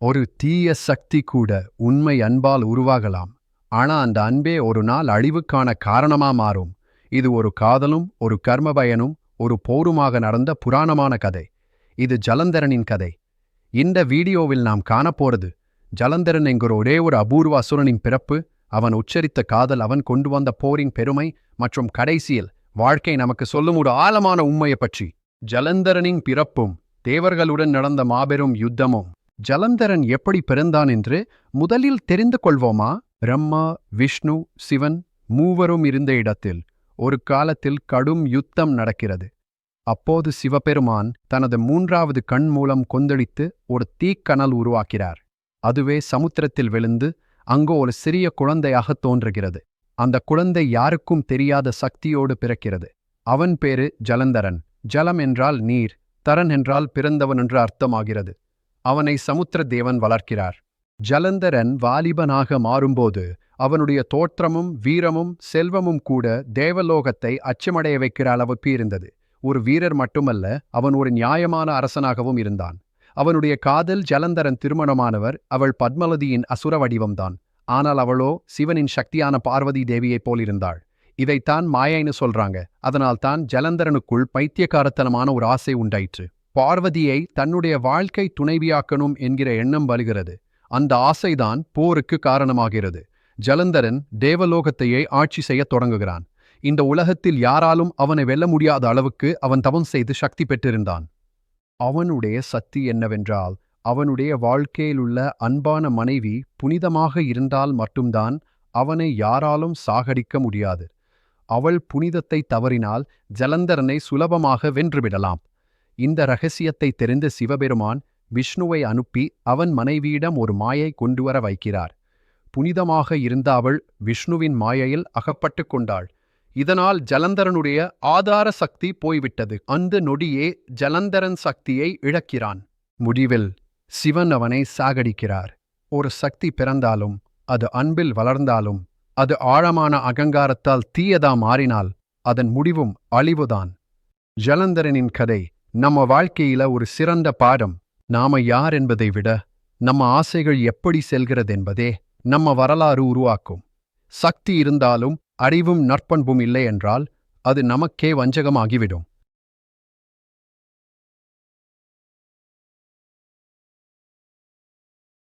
ஒரு தீய சக்தி கூட உண்மை அன்பால் உருவாகலாம். ஆனா அந்த அன்பே ஒரு நாள் அழிவுக்கான காரணமா மாறும். இது ஒரு காதலும் ஒரு கர்மபயனும் ஒரு போருமாக நடந்த புராணமான கதை. இது ஜலந்தரனின் கதை. இந்த வீடியோவில் நாம் காணப்போறது ஜலந்தரன் என்கிற ஒரே ஒரு அபூர்வ அசுரனின் பிறப்பு, அவன் உச்சரித்த காதல், அவன் கொண்டு வந்த போரின் பெருமை மற்றும் கடைசியில் வாழ்க்கை நமக்கு சொல்லும் ஒரு ஆழமான உண்மையை பற்றி. ஜலந்தரனின் பிறப்பும் தேவர்களுடன் நடந்த மாபெரும் யுத்தமும். ஜலந்தரன் எப்படி பிறந்தான் என்று முதலில் தெரிந்து கொள்வோமா? பிரம்மா, விஷ்ணு, சிவன் மூவரும் இருந்த இடத்தில் ஒரு காலத்தில் கடும் யுத்தம் நடக்கிறது. அப்போது சிவபெருமான் தனது மூன்றாவது கண் மூலம் கொந்தளித்து ஒரு தீக்கனல் உருவாக்கிறார். அதுவே சமுத்திரத்தில் விழுந்து அங்கு ஒரு சிறிய குழந்தையாக தோன்றுகிறது. அந்த குழந்தை யாருக்கும் தெரியாத சக்தியோடு பிறக்கிறது. அவன் பேரு ஜலந்தரன். ஜலம் என்றால் நீர், தரன் என்றால் பிறந்தவன் என்று அர்த்தமாகிறது. அவனை சமுத்திர தேவன் வளர்க்கிறார். ஜலந்தரன் வாலிபனாக மாறும்போது அவனுடைய தோற்றமும் வீரமும் செல்வமும் கூட தேவலோகத்தை அச்சமடைய வைக்கிற அளவுக்கு இருந்தது. ஒரு வீரர் மட்டுமல்ல, அவன் ஒரு நியாயமான அரசனாகவும் இருந்தான். அவனுடைய காதல் ஜலந்தரன் திருமணமானவர். அவள் பத்மவதியின் அசுர வடிவம்தான். ஆனால் அவளோ சிவனின் சக்தியான பார்வதி தேவியைப் போலிருந்தாள். இதைத்தான் மாயைன்னு சொல்றாங்க. அதனால்தான் ஜலந்தரனுக்குள் பைத்தியக்காரத்தனமான ஒரு ஆசை உண்டாயிற்று. பார்வதியை தன்னுடைய வாழ்க்கை துணைவியாக்கணும் என்கிற எண்ணம் வருகிறது. அந்த ஆசைதான் போருக்கு காரணமாகிறது. ஜலந்தரன் தேவலோகத்தையே ஆட்சி செய்யத் தொடங்குகிறான். இந்த உலகத்தில் யாராலும் அவனை வெல்ல முடியாத அளவுக்கு அவன் தவம் செய்து சக்தி பெற்றிருந்தான். அவனுடைய சக்தி என்னவென்றால், அவனுடைய வாழ்க்கையிலுள்ள அன்பான மனைவி புனிதமாக இருந்தால் மட்டும்தான் அவனை யாராலும் சாகடிக்க முடியாது. அவள் புனிதத்தை தவறினால் ஜலந்தரனை சுலபமாக வென்றுவிடலாம். இந்த இரகசியத்தை தெரிந்த சிவபெருமான் விஷ்ணுவை அனுப்பி அவன் மனைவியிடம் ஒரு மாயை கொண்டுவர வைக்கிறார். புனிதமாக இருந்த அவள் விஷ்ணுவின் மாயையில் அகப்பட்டு கொண்டாள். இதனால் ஜலந்தரனுடைய ஆதார சக்தி போய்விட்டது. அந்த நொடியே ஜலந்தரன் சக்தியை இழக்கிறான். முடிவில் சிவன் அவனை சாகடிக்கிறார். ஒரு சக்தி பிறந்தாலும், அது அன்பில் வளர்ந்தாலும், அது ஆழமான அகங்காரத்தால் தீயதா மாறினால் அதன் முடிவும் அழிவுதான். ஜலந்தரனின் கதை நம்ம வாழ்க்கையில ஒரு சிறந்த பாடம். நாம யார் என்பதை விட நம்ம ஆசைகள் எப்படி செல்கிறது என்பதே நம்ம வரலாறு உருவாக்கும். சக்தி இருந்தாலும் அறிவும் நற்பண்பும் இல்லை என்றால் அது நமக்கே வஞ்சகமாகிவிடும்.